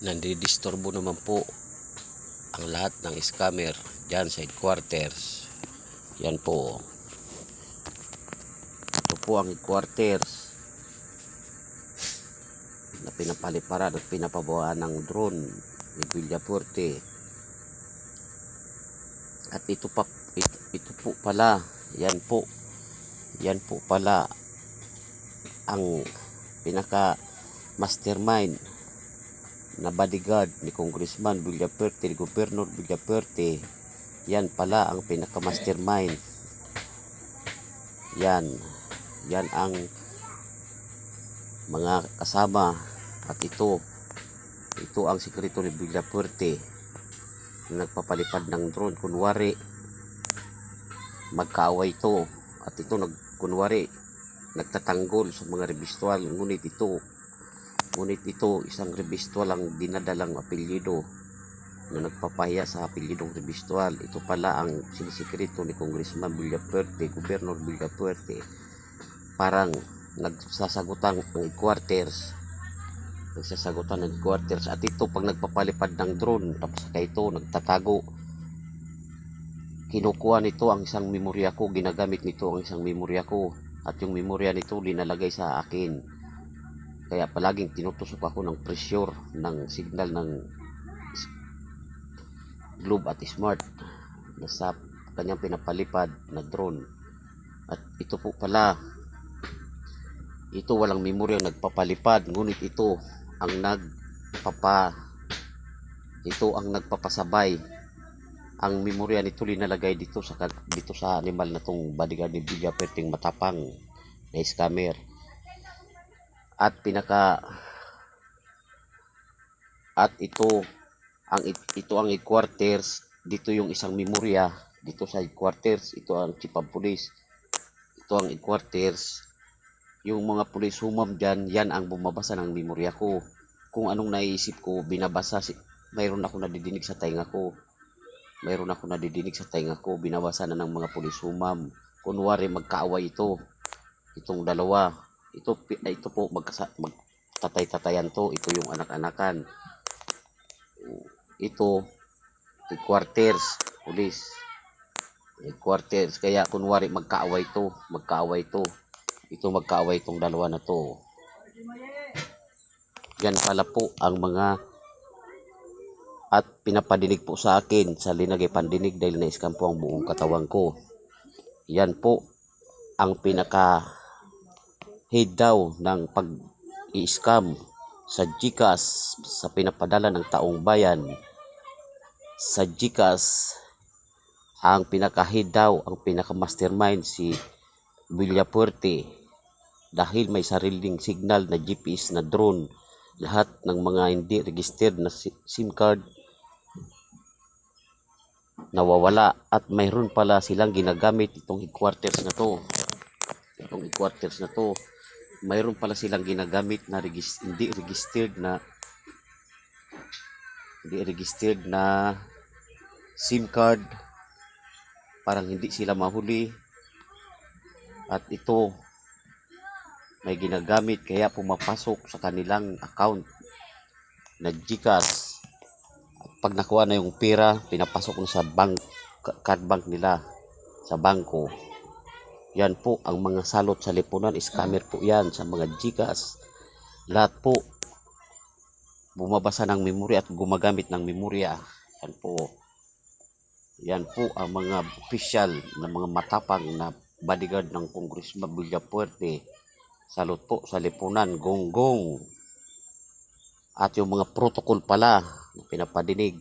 Nandidisturbo naman po ang lahat ng scammer dyan sa headquarters. Yan po. Ito po ang headquarters na pinapaliparan at pinapabawaan ng drone ni Villafuerte. At ito po pala, yan po pala ang pinaka mastermind na bodyguard ni Congressman Villafuerte, ni Governor Villafuerte. Yan pala ang pinaka mastermind. Yan ang mga kasama. At ito ang sekreto ni Villafuerte na nagpapalipad ng drone. Kunwari magkaaway ito, at ito kunwari nagtatanggol sa mga rebistwal. Ngunit ito isang rebistwal ang dinadalang apelyido na nagpapahiya sa apelyidong rebistwal. Ito pala ang sinisikreto ni Congressman Villafuerte, Governor Villafuerte. Parang nagsasagutan ng headquarters. At ito pag nagpapalipad ng drone, tapos kaya ito nagtatago, kinukuha nito ang isang memorya ko, ginagamit nito ang isang memorya ko, at yung memorya nito linalagay sa akin. Kaya palaging tinutusok ako ng pressure ng signal ng Globe at Smart na sa kanyang pinapalipad na drone. At ito po pala, ito walang memorya ang nagpapalipad, ngunit ito ang nagpapasabay. Ang memorya nito linalagay dito sa animal na tong bodyguard ni Villafuerte, matapang na scammer. At ito ang headquarters. Dito yung isang memorya dito sa headquarters. Ito ang chief of police. Ito ang headquarters. Yung mga police humam dyan, yan ang bumabasa ng memorya ko. Kung anong naiisip ko, binabasa. Mayroon ako nadidinig sa tainga ko. Binabasa na ng mga police humam. Kunwari magkaaway itong dalawa. Ito po magtatay-tatayan to. Ito yung anak-anakan. Ito headquarters, police headquarters. Kaya kunwari magkaaway itong dalawa na to. Yan pala po ang mga, at pinapadinig po sa akin sa linagay pandinig dahil na-scam po ang buong katawan ko. Yan po ang pinaka head daw ng pag-i-scam sa GCash, sa pinapadala ng taong bayan sa GCash. Ang pinaka-head daw, ang pinaka-mastermind si Villafuerte, dahil may sariling signal na GPS na drone. Lahat ng mga hindi registered na SIM card nawawala, at mayroon pala silang ginagamit itong headquarters na to. Mayroon pala silang ginagamit na hindi registered na SIM card, parang hindi sila mahuli. At ito may ginagamit, kaya pumapasok sa kanilang account na GCash. At pag nakuha na yung pera, pinapasok na sa card bank nila sa bangko. Yan po ang mga salot sa lipunan. Scammer po yan sa mga GCash. Lahat po bumabasa ng memorya at gumagamit ng memorya. Yan po ang mga official na mga matapang na bodyguard ng Congressman Villafuerte. Salot po sa lipunan, gonggong. At yung mga protocol pala na pinapadinig,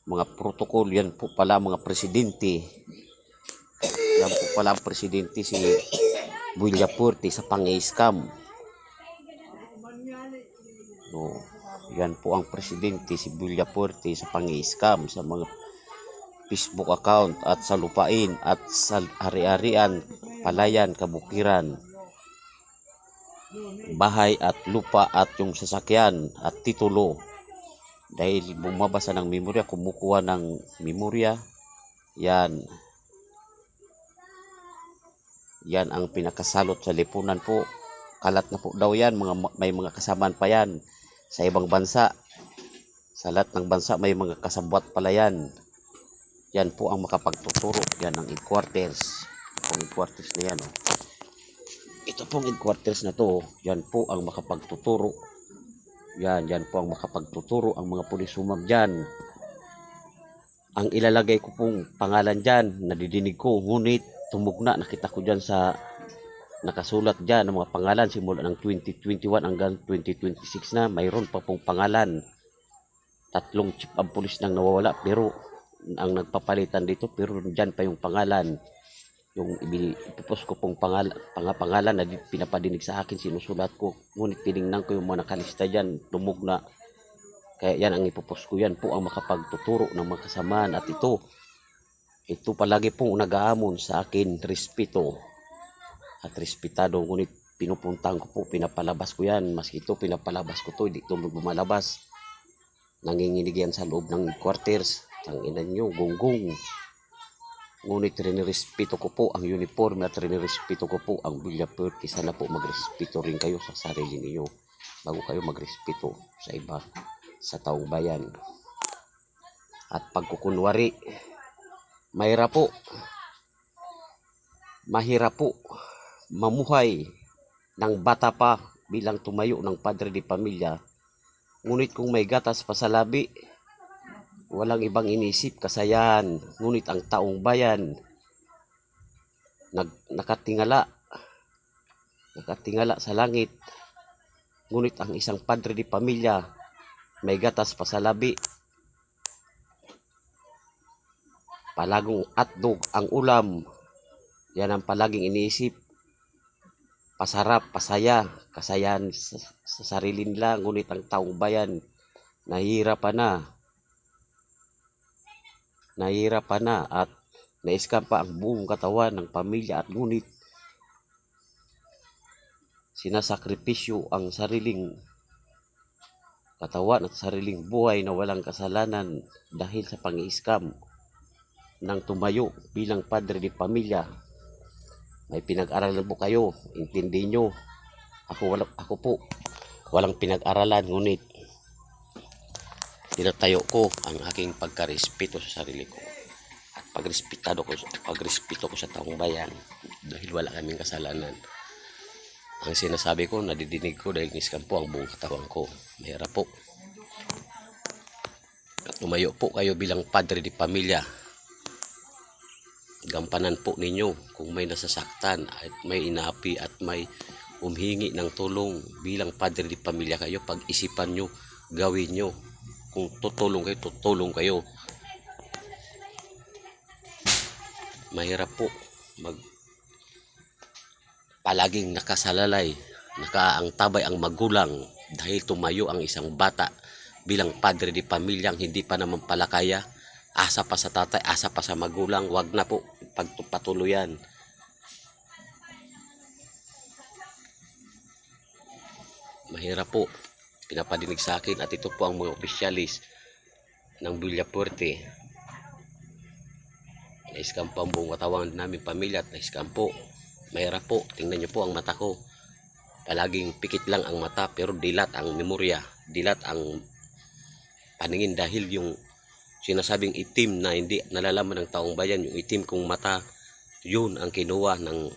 mga protocol, yan po pala mga presidente. Yan po pala ang presidente si Villafuerte sa pang-i-scam. Yan po ang presidente si Villafuerte sa pang-i-scam sa mga Facebook account at sa lupain at sa hari-harian, palayan, kabukiran, bahay at lupa at yung sasakyan at titulo. Dahil bumabasa ng memorya, kumukuha ng memorya, yan ang pinakasalot sa lipunan po. Kalat na po daw yan, may mga kasamaan pa yan sa ibang bansa. Sa lahat ng bansa may mga kasabwat pala yan. Yan po ang makapagtuturo. Yan ang headquarters. Ang headquarters na yan. Oh. Ito pong headquarters na to. Yan po ang makapagtuturo. Yan po ang makapagtuturo. Ang mga pulis sumab dyan. Ang ilalagay ko pong pangalan dyan, nadidinig ko. Ngunit tumugna, nakita ko dyan sa nakasulat dyan ng mga pangalan simula ng 2021 hanggang 2026 na. Mayroon pa pong pangalan. 3 chief of police nang nawawala pero ang nagpapalitan dito pero dyan pa yung pangalan, yung ipupos ko pong pangalan na pinapadinig sa akin, sinusulat ko, ngunit tinignan ko yung mga nakalista dyan, tumog na, kaya yan ang ipupos ko. Yan po ang makapagtuturo ng mga kasamaan at ito palagi pong nag-aamon sa akin, respeto at respetado, ngunit pinupuntahan ko po, pinapalabas ko yan, maski ito pinapalabas ko to, hindi ito lumalabas, nanginginig yan sa loob ng quarters. Tanginan nyo, gonggong. Ngunit rinirespeto ko po ang uniforme at rinirespeto ko po ang Villa Puerte. Sana po magrespeto rin kayo sa sarili niyo bago kayo magrespeto sa iba, sa taong bayan. At pagkukunwari, mahirap po mamuhay ng bata pa bilang tumayo ng padre de pamilya. Ngunit kung may gatas pa sa labi, walang ibang inisip kasayahan. Ngunit ang taong bayan nakatingala sa langit. Ngunit ang isang padre de pamilya may gatas pa sa labi. Palagong atdog ang ulam. Yan ang palaging iniisip. Pasarap, pasaya, kasayahan sa sarili nila. Ngunit ang taong bayan nahihirapan na at na-scam pa ang buong katawan ng pamilya at ngunit sinasakripisyo ang sariling katawan at sariling buhay na walang kasalanan dahil sa pang-i-scam ng tumayo bilang padre de pamilya. May pinag-aralan po kayo, intindi nyo. Ako po walang pinag-aralan, ngunit tinatayo ko ang aking pagkarespeto sa sarili ko at pagrespeto ko sa taong bayan dahil wala kaming kasalanan. Ang sinasabi ko, nadidinig ko dahil niskan po ang buong katawan ko. Mahirap po. At tumayo po kayo bilang padre de pamilya. Gampanan po ninyo kung may nasasaktan at may inapi at may humihingi ng tulong bilang padre de pamilya kayo. Pag-isipan nyo, gawin nyo. Kung tutulong kayo. Mahirap po palaging nakasalalay, nakaangtabay ang magulang dahil tumayo ang isang bata bilang padre de pamilyang hindi pa naman pala kaya. Asa pa sa tatay, asa pa sa magulang. Wag na po pagpatuloyan. Mahirap po. Pinapadinig sa akin at ito po ang mga opisyalis ng Villa Puerte. Na-scam po ang buong katawan namin pamilya at na-scam po. Mahirap po. Tingnan nyo po ang mata ko. Palaging pikit lang ang mata pero dilat ang memorya. Dilat ang paningin dahil yung sinasabing itim na hindi nalalaman ng taong bayan, yung itim kong mata, yun ang kinuha ng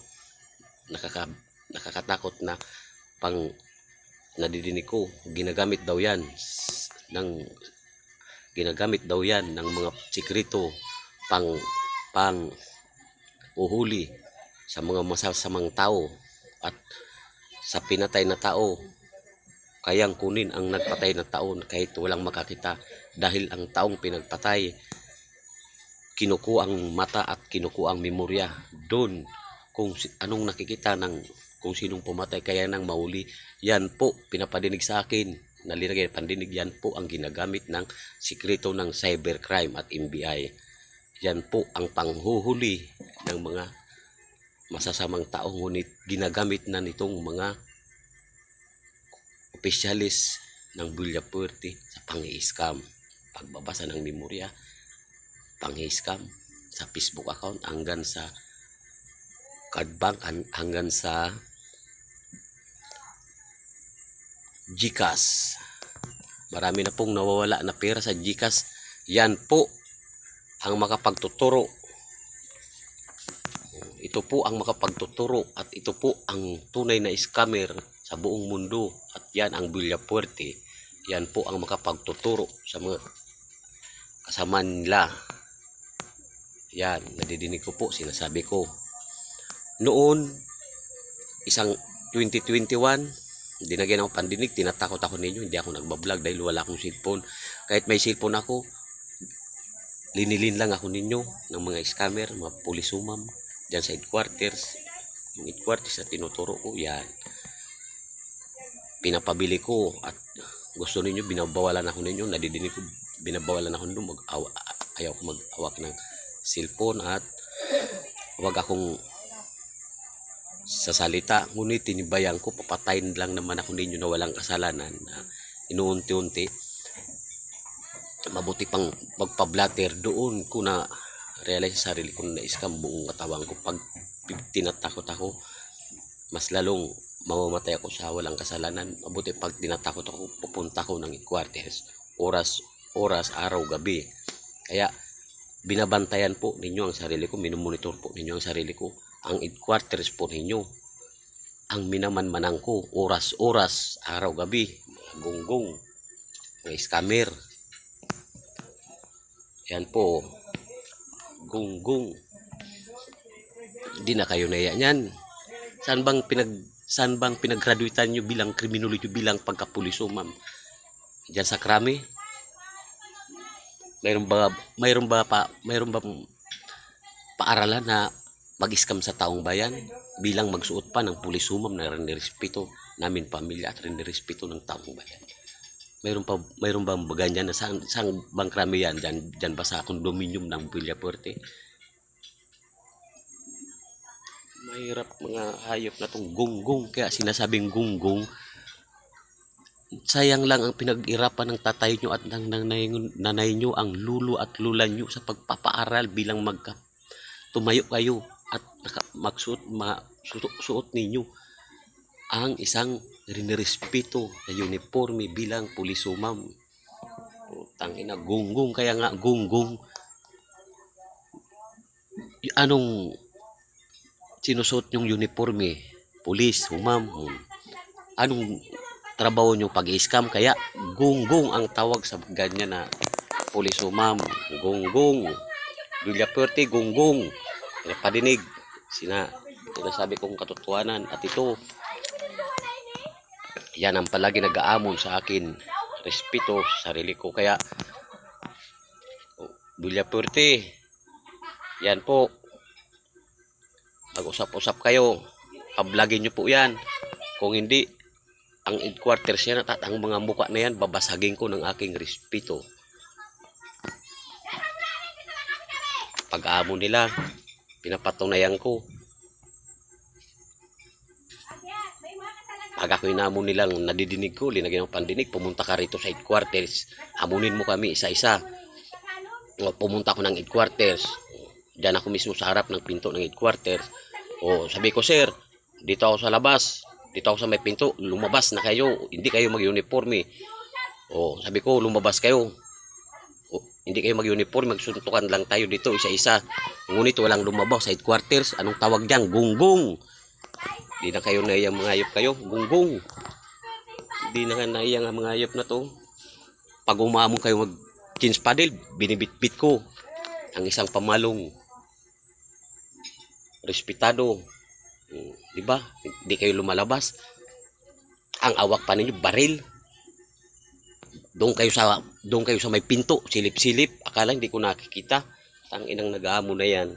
nakakatakot na pang nadidinig ko. Ginagamit daw yan ng mga sikreto pang uhuli sa mga masasamang tao at sa pinatay na tao. Kayang kunin ang nagpatay na tao kahit walang makakita dahil ang taong pinagpatay kinukuha ang mata at kinukuha ang memorya. Doon kung anong nakikita ng kung sinong pumatay kaya nang mauli. Yan po pinapadinig sa akin, nalilagay pandinig. Yan po ang ginagamit ng sikreto ng cybercrime at NBI. Yan po ang panghuhuli ng mga masasamang tao, ngunit ginagamit na nitong mga opisyalis ng Villa Puerte sa pang-i-scam. Pagbabasa ng memorya, pang-i-scam sa Facebook account hanggang sa card bank, hanggang sa GCash. Marami na pong nawawala na pera sa GCash. Yan po ang makapagtuturo. Ito po ang makapagtuturo at ito po ang tunay na scammer sa buong mundo. At yan ang Villafuerte. Yan po ang makapagtuturo sa mga kasama nila. Yan, nadidinig ko po, sinasabi ko. Noon, isang 2021, dinagyan ako pandinig, tinatakot ako ninyo, hindi ako nagbablog dahil wala akong cellphone. Kahit may cellphone ako, linilin lang ako ninyo ng mga scammer, mga pulisumam, dyan sa headquarters. Yung headquarters na tinuturo ko, yan. Pinapabili ko at gusto ninyo, binabawalan ako ninyo, nadidinig ko, binabawalan ako ninyo, ayaw ko mag-awak ng cellphone at huwag akong sa salita. Ngunit tinibayan ko, papatayin lang naman ako ninyo na walang kasalanan na inuunti-unti. Mabuti pang magpa-blatter doon ko na realize sa sarili ko na scam buong katawan ko. Pag tinatakot ako, mas lalong mamamatay ako sa walang kasalanan. Mabuti pag tinatakot ako, pupunta ko ng headquarters oras, araw, gabi. Kaya binabantayan po ninyo ang sarili ko, minumonitor po ninyo ang sarili ko. Ang headquarters po ninyo ang minamanmanan ko oras, araw, gabi. Mga gonggong, mga scammer. Yan po, gonggong. Hindi na kayo naiya niyan. Saan bang pinag-graduatean nyo bilang criminology, bilang pagkapuliso, ma'am? Diyan sa krami? Mayroon ba paaralan na mag-scam sa taong bayan bilang magsuot pa ng pulisumam na rinrespeto namin pamilya at rinrespeto ng taong bayan? Mayroon bang ganyan na saan bang krami yan? Diyan ba sa condominium ng Villafuerte? Mahirap mga hayop na tong gonggong. Kaya sinasabing gonggong, sayang lang ang pinag-irapan ng tatay nyo at ng nanay nyo, ang lulo at lula nyo sa pagpapaaral bilang tumayo kayo at suot ninyo ang isang rinirespeto na uniforme bilang pulisumam. Tangina, gonggong. Kaya nga gonggong, anong sinusuot yung uniforme? Pulis, humam. Anong trabaho nyo pag-i-scam? Kaya gonggong ang tawag sa ganyan na pulisumam. Gonggong. Villafuerte, gonggong. Padinig. Sinasabi kong katotohanan. At ito, yan ang palagi nag-aamon sa akin. Respeto sa sarili ko. Kaya Villafuerte, yan po, mag-usap-usap kayo, pablagin nyo po yan. Kung hindi, ang headquarters yan at ang mga muka na yan, babasagin ko ng aking respeto. Pag-aamon nila, pinapatunayan ko. Pag ako inamon nilang nadidinig ko, linagyan ng pandinig, pumunta ka rito sa headquarters, amunin mo kami isa-isa. Pumunta ako ng headquarters, diyan ako mismo sa harap ng pinto ng headquarters. Sabi ko, sir, dito ako sa labas, dito ako sa may pinto, lumabas na kayo, hindi kayo mag-uniforme. Sabi ko, lumabas kayo, hindi kayo mag-uniforme, magsuntukan lang tayo dito isa-isa. Ngunit walang lumabas sa headquarters. Anong tawag diyan? Gonggong. Hindi na kayo naiyang mga hayop kayo, gonggong. Hindi na nga naiyang mga hayop na to. Pag umamong kayo mag-kins paddle, binibitbit ko ang isang pamalong respetado. Diba? Hindi kayo lumalabas. Ang awak pa ninyo, baril. Doon kayo sa may pinto, silip-silip. Akala hindi ko nakikita. Tanginang nag-aamo na yan.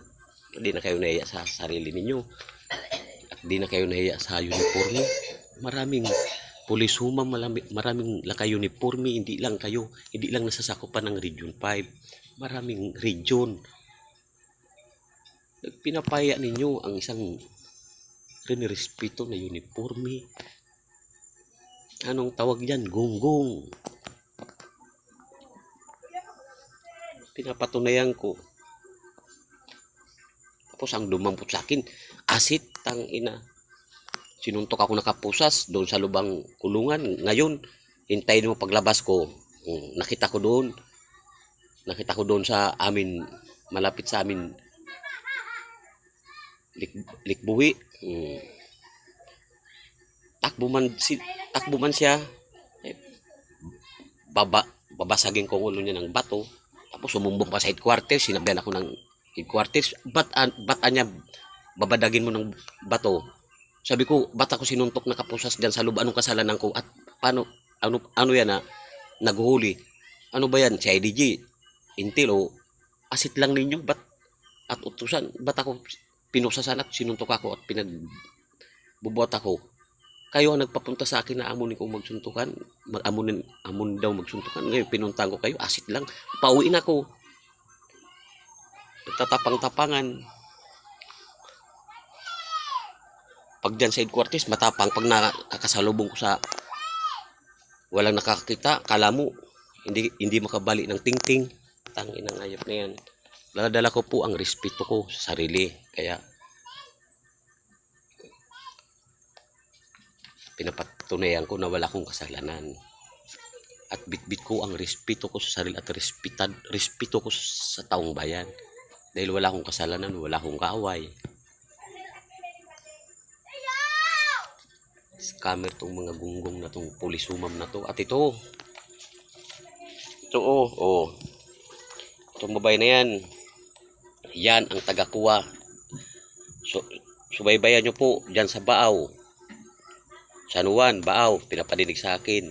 Hindi na kayo nahiya sa sarili ninyo. At hindi na kayo nahiya sa uniforme. Maraming pulisuma, maraming naka-uniforme. Hindi lang nasasakupan ng Region 5. Maraming region. Pinapaya ninyo ang isang rinirespeto na uniforme. Anong tawag yan? Gonggong. Pinapatunayan ko. Tapos ang lumampot sa akin, asit, tangina. Sinuntok ako nakapusas doon sa lubang kulungan. Ngayon, hintayin mo paglabas ko. Nakita ko doon. Nakita ko doon sa amin, malapit sa amin, Likbuwi. Takbo man, takbo man siya. Eh, babasagin ko ang ulo niya ng bato. Tapos sumumbong pa sa headquarters. Sinabihan ako ng headquarters. Ba't niya babadagin mo ng bato? Sabi ko, ba't ako sinuntok na kapusas dyan sa loob? Anong kasalanan ko? At paano, ano yan na naguhuli? Ano ba yan? Si IDG, Intel o asit lang ninyo? At utusan? Ba't ako pinusasan at sinuntok ako at pinagbubuhat ako? Kayo ang nagpapunta sa akin na amunin kong magsuntukan. Amon daw magsuntukan. Ngayon, pinuntahan ko kayo. Asit lang. Pauwi na ako. Nagtatapang-tapangan. Pag dyan sa headquarters, matapang. Pag nakakasalubong ko sa walang nakakita, kala mo, hindi makabali ng ting-ting. Tangin ang ayop na yan. Dala-dala ko po ang respeto ko sa sarili. Kaya, pinapatunayan ko na wala akong kasalanan. At bitbit ko ang respeto ko sa sarili at respeto ko sa taong bayan. Dahil wala akong kasalanan, wala akong kaaway. Scammer tong mga gunggong na tong pulisumam na to. At ito itong babae na yan, yan ang tagakuha. So, subaybayan nyo po dyan sa Baaw, San Juan, Baaw, pinapadinig sa akin.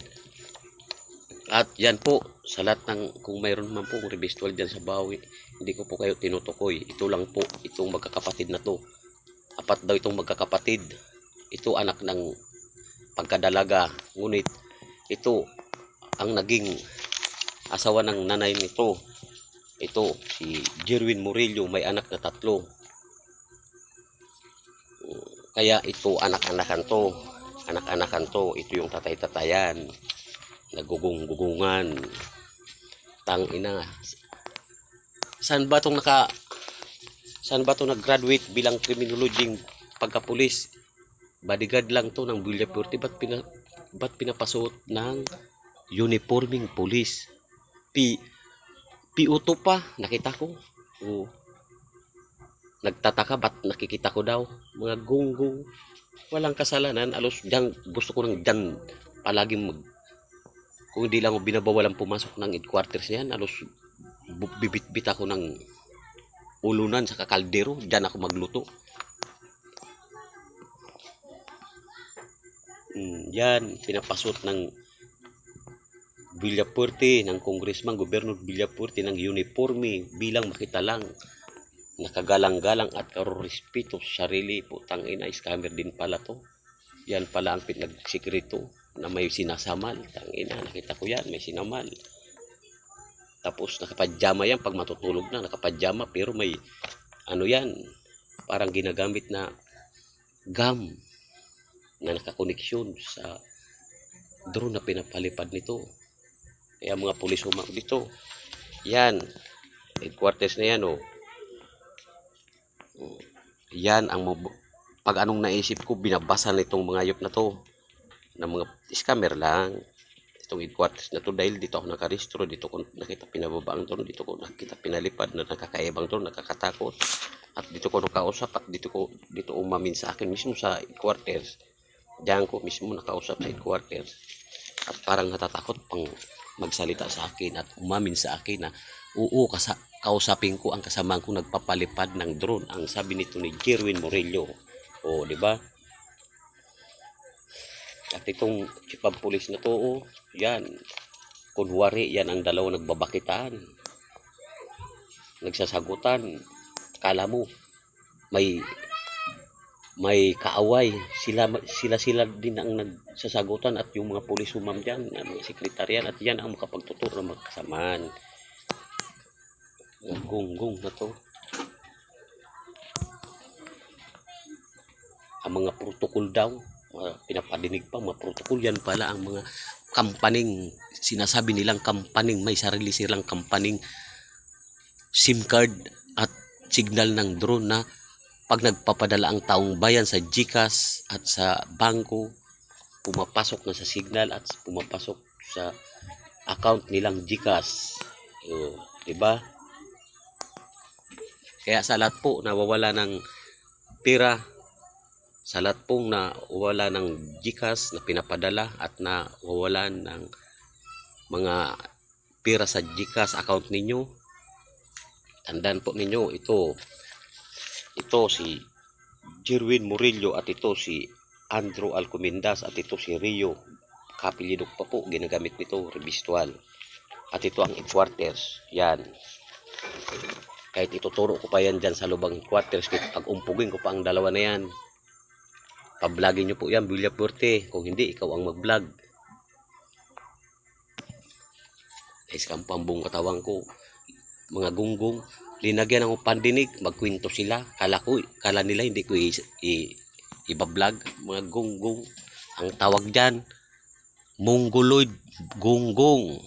At yan po, sa lahat ng, kung mayroon man po revistwal dyan sa Baaw, hindi ko po kayo tinutukoy. Ito lang po, itong magkakapatid na to. Apat daw itong magkakapatid. Ito anak ng pagkadalaga. Ngunit ito ang naging asawa ng nanay nito. Ito si Jerwin Murillo, may anak na 3. Kaya ito anak-anakan to. Ito yung tatay-tatayan. Nagugong-gugungan. Tangina. Saan ba tong nag-graduate bilang criminology pagkapulis? Bodyguard lang to ng Villapurti. Ba't pinapasuot ng uniforming police? PO2 pa, nakita ko. Nagtataka, ba't nakikita ko daw? Mga gunggong, walang kasalanan. Alos, dyan, gusto ko nang dyan palaging kung hindi lang ako binabawalan pumasok ng headquarters niyan, alos, bibit-bit ako ng ulunan sa kakaldero. Dyan ako magluto. Yan, pinapasot ng Villapurti, ng Congressman, Gobernador Villapurti ng uniforme bilang makita lang. Nakagalang-galang at karorespeto sa sarili. Putang ina, scammer din pala to. Yan pala ang pinagsikreto na may sinasamal. Tangina, nakita ko yan, may sinamal. Tapos nakapajama yan pag matutulog na, nakapajama pero may ano yan, parang ginagamit na gum na nakakoneksyon sa drone na pinapalipad nito. Kaya mga pulis dito. Yan, headquarters na yan Yan ang pag anong naisip ko, binabasa nitong mga ayop na to na mga scammer lang. Itong headquarters na to dahil dito ako nakarehistro, dito ko nakita pinababa ang drone, dito ko nakita pinalipad na nakakaibang drone, nakakatakot. At dito ko nakausap at dito umamin sa akin mismo sa headquarters. Diyan ko mismo nakausap sa headquarters. At parang natatakot pang magsalita sa akin at umamin sa akin na oo, kausapin ko ang kasamahan ko nagpapalipad ng drone. Ang sabi nito ni Jerwin Murillo. Di ba? At itong chief of police na to, yan. Kunwari, yan ang dalawa nagbabakitaan. Nagsasagutan. Kala mo, may kaaway. Sila din ang nagsasagutan at yung mga pulis sumam dyan, mga sekretaryan, at yan ang makapagtuturo ng magkasamaan. Gunggong na to. Ang mga protocol daw, pinapadinig pa, mga protocol yan pala ang mga kampaning, sinasabi nilang kampaning, may sarili silang kampaning SIM card at signal ng drone na pag nagpapadala ang taong bayan sa GCash at sa bangko, pumapasok na sa signal at pumapasok sa account nilang GCash. Oh, 'di ba? Kaya sa lahat po nawawala ng pera, sa lahat pong nawawala ng GCash na pinapadala at nawawalan ng mga pera sa GCash account ninyo, tandaan po ninyo ito si Jerwin Murillo at ito si Andrew Alcomendas at ito si Rio Kapilidok pa po ginagamit nito Revistual at ito ang headquarters yan. Kahit ituturo ko pa yan dyan sa lubang headquarters, pag umpugin ko pa ang dalawa na yan, pablogin nyo po yan Villafuerte, kung hindi ikaw ang mag vlog. Guys, kampang buong katawan ko mga gunggong, linagyan ng pandinig, magkwento sila, kala nila hindi ko ibablog, mga gunggong, ang tawag dyan, mongoloid gunggong.